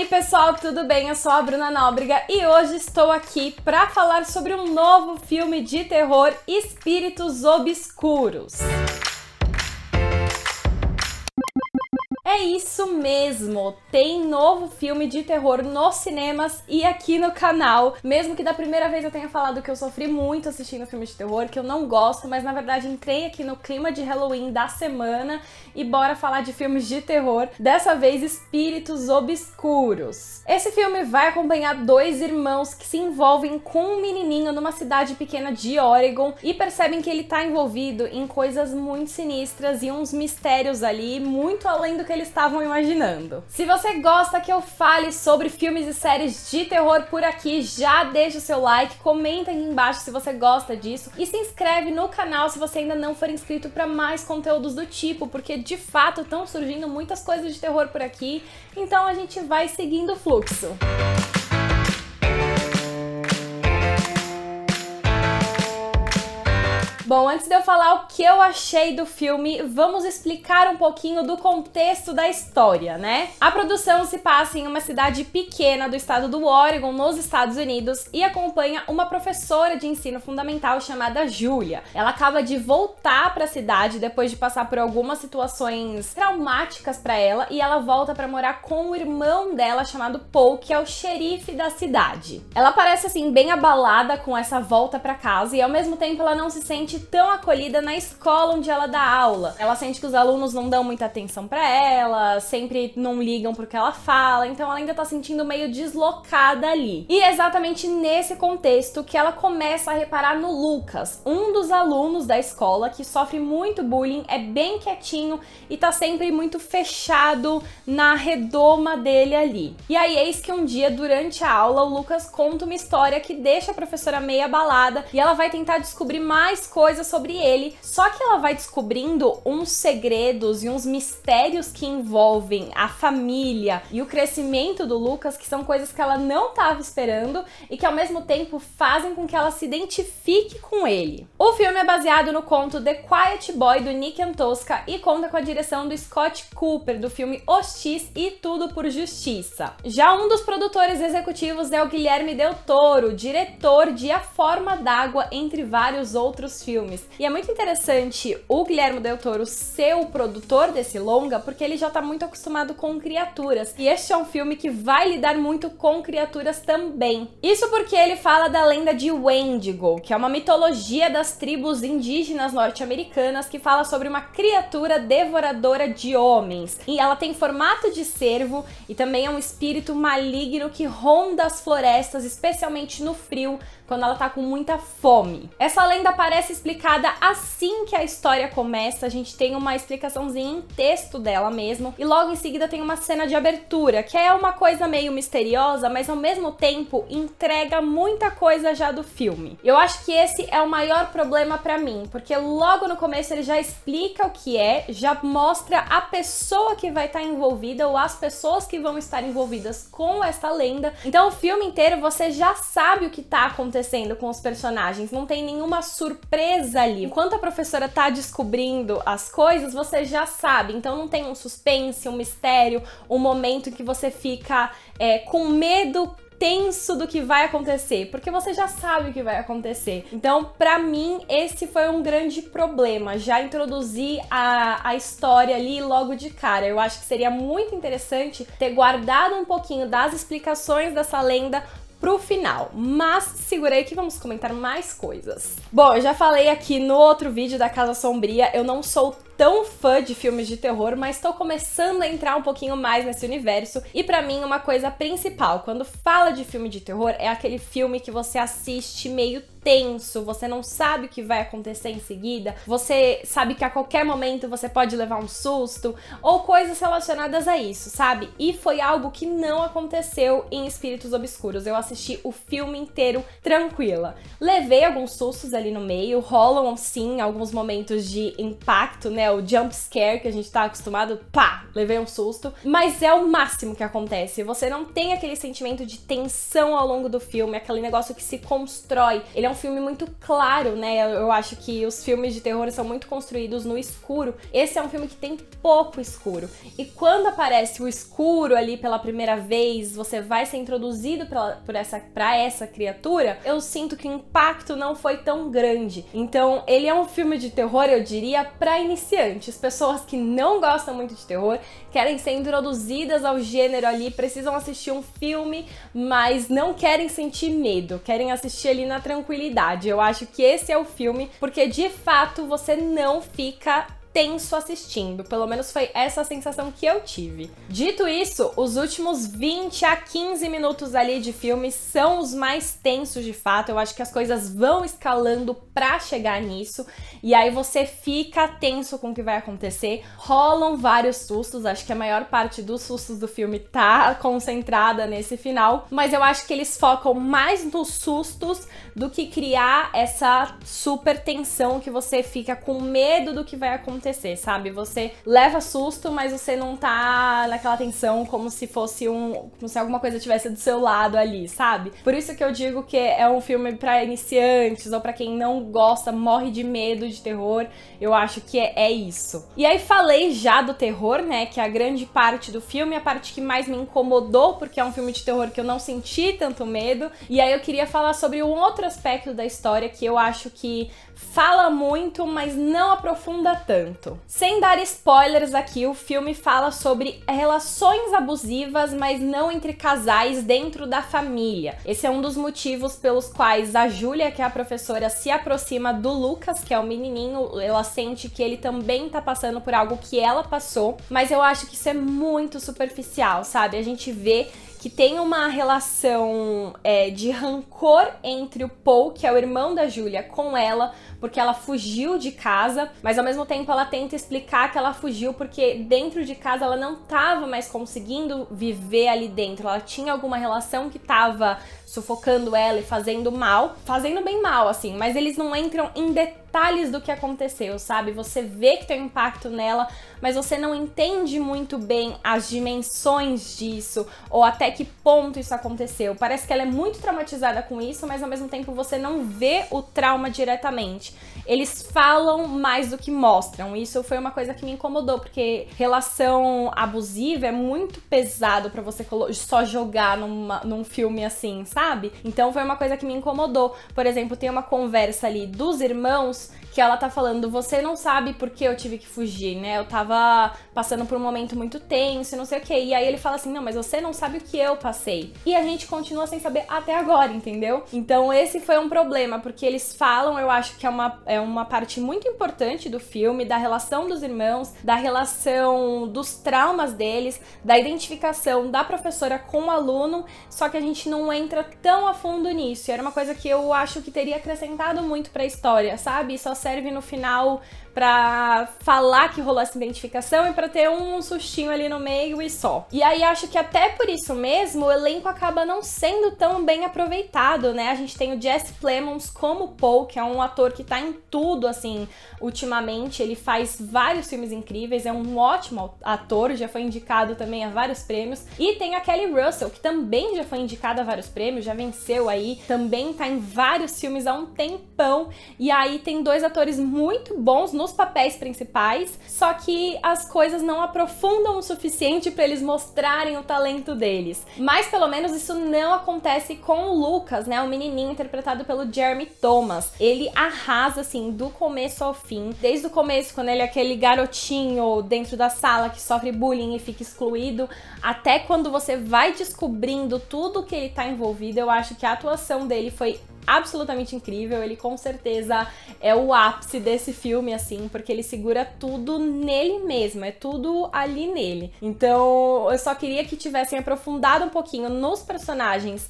aí pessoal, tudo bem? Eu sou a Bruna Nóbrega e hoje estou aqui para falar sobre um novo filme de terror, Espíritos Obscuros. É isso mesmo, tem novo filme de terror nos cinemas e aqui no canal. Mesmo que da primeira vez eu tenha falado que eu sofri muito assistindo filme de terror, que eu não gosto, mas na verdade entrei aqui no clima de Halloween da semana e bora falar de filmes de terror, dessa vez Espíritos Obscuros. Esse filme vai acompanhar dois irmãos que se envolvem com um menininho numa cidade pequena de Oregon e percebem que ele tá envolvido em coisas muito sinistras e uns mistérios ali, muito além do que eles estavam imaginando. Se você gosta que eu fale sobre filmes e séries de terror por aqui, já deixa o seu like, comenta aqui embaixo se você gosta disso e se inscreve no canal se você ainda não for inscrito para mais conteúdos do tipo, porque de fato estão surgindo muitas coisas de terror por aqui, então a gente vai seguindo o fluxo. Bom, antes de eu falar o que eu achei do filme, vamos explicar um pouquinho do contexto da história, né? A produção se passa em uma cidade pequena do estado do Oregon, nos Estados Unidos, e acompanha uma professora de ensino fundamental chamada Julia. Ela acaba de voltar para a cidade depois de passar por algumas situações traumáticas para ela, e ela volta para morar com o irmão dela chamado Paul, que é o xerife da cidade. Ela parece assim bem abalada com essa volta para casa e ao mesmo tempo ela não se sente tão acolhida na escola onde ela dá aula. Ela sente que os alunos não dão muita atenção pra ela, sempre não ligam pro que ela fala, então ela ainda tá sentindo meio deslocada ali. E é exatamente nesse contexto que ela começa a reparar no Lucas, um dos alunos da escola que sofre muito bullying, é bem quietinho e tá sempre muito fechado na redoma dele ali. E aí eis que um dia, durante a aula, o Lucas conta uma história que deixa a professora meio abalada e ela vai tentar descobrir mais coisas sobre ele, só que ela vai descobrindo uns segredos e uns mistérios que envolvem a família e o crescimento do Lucas, que são coisas que ela não estava esperando e que ao mesmo tempo fazem com que ela se identifique com ele. O filme é baseado no conto The Quiet Boy, do Nick Antosca, e conta com a direção do Scott Cooper, do filme Hostis e Tudo por Justiça. Já um dos produtores executivos é o Guilherme Del Toro, diretor de A Forma d'Água, entre vários outros filmes. E é muito interessante o Guilherme Del Toro ser o produtor desse longa, porque ele já tá muito acostumado com criaturas. E este é um filme que vai lidar muito com criaturas também. Isso porque ele fala da lenda de Wendigo, que é uma mitologia das tribos indígenas norte-americanas que fala sobre uma criatura devoradora de homens. E ela tem formato de cervo e também é um espírito maligno que ronda as florestas, especialmente no frio, quando ela tá com muita fome. Essa lenda aparece explicada assim que a história começa, a gente tem uma explicaçãozinha em texto dela mesmo, e logo em seguida tem uma cena de abertura, que é uma coisa meio misteriosa, mas ao mesmo tempo entrega muita coisa já do filme. Eu acho que esse é o maior problema pra mim, porque logo no começo ele já explica o que é, já mostra a pessoa que vai estar envolvida ou as pessoas que vão estar envolvidas com essa lenda, então o filme inteiro você já sabe o que tá acontecendo com os personagens, não tem nenhuma surpresa ali. Enquanto a professora tá descobrindo as coisas, você já sabe, então não tem um suspense, um mistério, um momento em que você fica com medo, tenso do que vai acontecer, porque você já sabe o que vai acontecer. Então, pra mim, esse foi um grande problema, já introduzir a história ali logo de cara. Eu acho que seria muito interessante ter guardado um pouquinho das explicações dessa lenda pro final, mas segurei que vamos comentar mais coisas. Bom, eu já falei aqui no outro vídeo da Casa Sombria, eu não sou tão fã de filmes de terror, mas tô começando a entrar um pouquinho mais nesse universo, e pra mim uma coisa principal, quando fala de filme de terror, é aquele filme que você assiste meio tenso, você não sabe o que vai acontecer em seguida, você sabe que a qualquer momento você pode levar um susto, ou coisas relacionadas a isso, sabe? E foi algo que não aconteceu em Espíritos Obscuros. Eu assisti o filme inteiro tranquila. Levei alguns sustos ali no meio, rolam sim alguns momentos de impacto, né? O jump scare que a gente tá acostumado, pá, levei um susto. Mas é o máximo que acontece. Você não tem aquele sentimento de tensão ao longo do filme, aquele negócio que se constrói. Ele é um filme muito claro, né? Eu acho que os filmes de terror são muito construídos no escuro. Esse é um filme que tem pouco escuro. E quando aparece o escuro ali pela primeira vez, você vai ser introduzido pra essa criatura, eu sinto que o impacto não foi tão grande. Então, ele é um filme de terror, eu diria, pra iniciantes. Pessoas que não gostam muito de terror, querem ser introduzidas ao gênero ali, precisam assistir um filme, mas não querem sentir medo, querem assistir ali na tranquilidade. Eu acho que esse é o filme, porque de fato você não fica tenso assistindo, pelo menos foi essa a sensação que eu tive. Dito isso, os últimos 20 a 15 minutos ali de filme são os mais tensos de fato. Eu acho que as coisas vão escalando pra chegar nisso, e aí você fica tenso com o que vai acontecer. Rolam vários sustos, acho que a maior parte dos sustos do filme tá concentrada nesse final, mas eu acho que eles focam mais nos sustos do que criar essa super tensão que você fica com medo do que vai acontecer, sabe? Você leva susto, mas você não tá naquela tensão como se fosse como se alguma coisa tivesse do seu lado ali, sabe? Por isso que eu digo que é um filme pra iniciantes ou pra quem não gosta, morre de medo de terror. Eu acho que é isso. E aí falei já do terror, né? Que é a grande parte do filme, a parte que mais me incomodou, porque é um filme de terror que eu não senti tanto medo. E aí eu queria falar sobre um outro aspecto da história que eu acho que fala muito, mas não aprofunda tanto. Sem dar spoilers aqui, o filme fala sobre relações abusivas, mas não entre casais dentro da família. Esse é um dos motivos pelos quais a Júlia, que é a professora, se aproxima do Lucas, que é o menininho. Ela sente que ele também tá passando por algo que ela passou, mas eu acho que isso é muito superficial, sabe? A gente vê que tem uma relação de rancor entre o Paul, que é o irmão da Júlia, com ela, porque ela fugiu de casa, mas ao mesmo tempo ela tenta explicar que ela fugiu porque dentro de casa ela não tava mais conseguindo viver ali dentro, ela tinha alguma relação que tava sufocando ela e fazendo bem mal, assim, mas eles não entram em detalhes do que aconteceu, sabe? Você vê que tem um impacto nela, mas você não entende muito bem as dimensões disso, ou até que ponto isso aconteceu. Parece que ela é muito traumatizada com isso, mas ao mesmo tempo você não vê o trauma diretamente. Eles falam mais do que mostram. Isso foi uma coisa que me incomodou, porque relação abusiva é muito pesado pra você só jogar num filme assim, sabe? Então foi uma coisa que me incomodou. Por exemplo, tem uma conversa ali dos irmãos que ela tá falando, você não sabe por que eu tive que fugir, né? Eu tava passando por um momento muito tenso, não sei o que. E aí ele fala assim, não, mas você não sabe o que eu passei. E a gente continua sem saber até agora, entendeu? Então esse foi um problema, porque eles falam, eu acho que é uma parte muito importante do filme, da relação dos irmãos, da relação dos traumas deles, da identificação da professora com o aluno, só que a gente não entra tão a fundo nisso. Era uma coisa que eu acho que teria acrescentado muito pra história, sabe? Só serve no final pra falar que rolou essa identificação e pra ter um sustinho ali no meio e só. E aí acho que até por isso mesmo o elenco acaba não sendo tão bem aproveitado, né? A gente tem o Jesse Plemons como Paul, que é um ator que tá em tudo, assim, ultimamente. Ele faz vários filmes incríveis, é um ótimo ator, já foi indicado também a vários prêmios. E tem a Kelly Russell, que também já foi indicada a vários prêmios, já venceu aí, também tá em vários filmes há um tempão. E aí tem dois atores muito bons nos papéis principais, só que as coisas não aprofundam o suficiente pra eles mostrarem o talento deles. Mas pelo menos isso não acontece com o Lucas, né? O menininho interpretado pelo Jeremy Thomas. Ele arrasa, assim, do começo ao fim. Desde o começo, quando ele é aquele garotinho dentro da sala que sofre bullying e fica excluído, até quando você vai descobrindo tudo que ele tá envolvido, eu acho que a atuação dele foi absolutamente incrível. Ele com certeza é o ápice desse filme, assim, porque ele segura tudo nele mesmo, é tudo ali nele. Então eu só queria que tivessem aprofundado um pouquinho nos personagens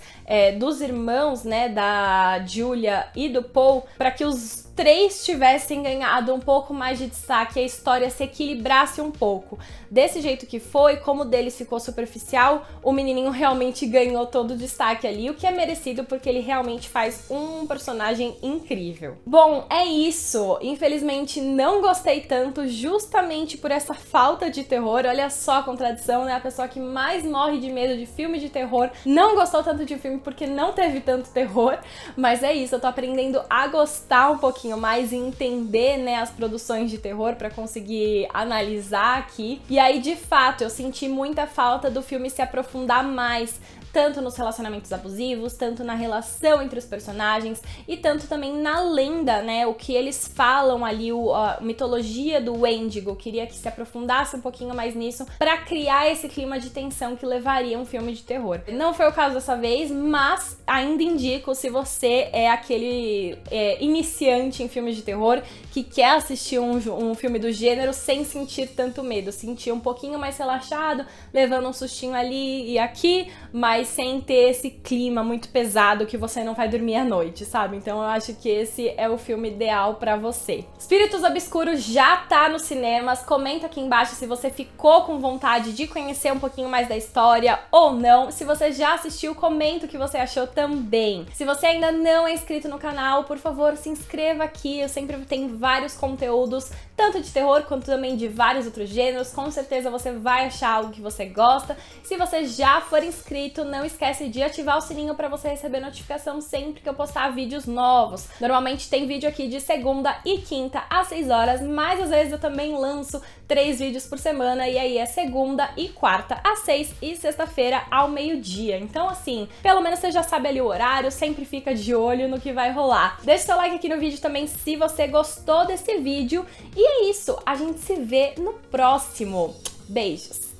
dos irmãos, né, da Julia e do Paul, para que os três tivessem ganhado um pouco mais de destaque, a história se equilibrasse um pouco. Desse jeito que foi, como o deles ficou superficial, o menininho realmente ganhou todo o destaque ali, o que é merecido porque ele realmente faz faz um personagem incrível. Bom, é isso. Infelizmente não gostei tanto justamente por essa falta de terror. Olha só a contradição, né? A pessoa que mais morre de medo de filme de terror não gostou tanto de filme porque não teve tanto terror. Mas é isso, eu tô aprendendo a gostar um pouquinho mais e entender, né, as produções de terror pra conseguir analisar aqui. E aí, de fato, eu senti muita falta do filme se aprofundar mais tanto nos relacionamentos abusivos, tanto na relação entre os personagens e tanto também na lenda, né, o que eles falam ali, a mitologia do Wendigo. Eu queria que se aprofundasse um pouquinho mais nisso pra criar esse clima de tensão que levaria um filme de terror. Não foi o caso dessa vez, mas ainda indico, se você é aquele iniciante em filmes de terror que quer assistir um filme do gênero sem sentir tanto medo, sentir um pouquinho mais relaxado, levando um sustinho ali e aqui, mas sem ter esse clima muito pesado que você não vai dormir à noite, sabe? Então eu acho que esse é o filme ideal pra você. Espíritos Obscuros já tá nos cinemas. Comenta aqui embaixo se você ficou com vontade de conhecer um pouquinho mais da história ou não. Se você já assistiu, comenta o que você achou também. Se você ainda não é inscrito no canal, por favor, se inscreva aqui. Eu sempre tenho vários conteúdos, tanto de terror quanto também de vários outros gêneros. Com certeza você vai achar algo que você gosta. Se você já for inscrito, não esquece de ativar o sininho para você receber notificação sempre que eu postar vídeos novos. Normalmente tem vídeo aqui de segunda e quinta às 6 horas, mas às vezes eu também lanço 3 vídeos por semana, e aí é segunda e quarta às 6 e sexta-feira ao meio-dia. Então assim, pelo menos você já sabe ali o horário, sempre fica de olho no que vai rolar. Deixa seu like aqui no vídeo também se você gostou desse vídeo. E é isso, a gente se vê no próximo. Beijos!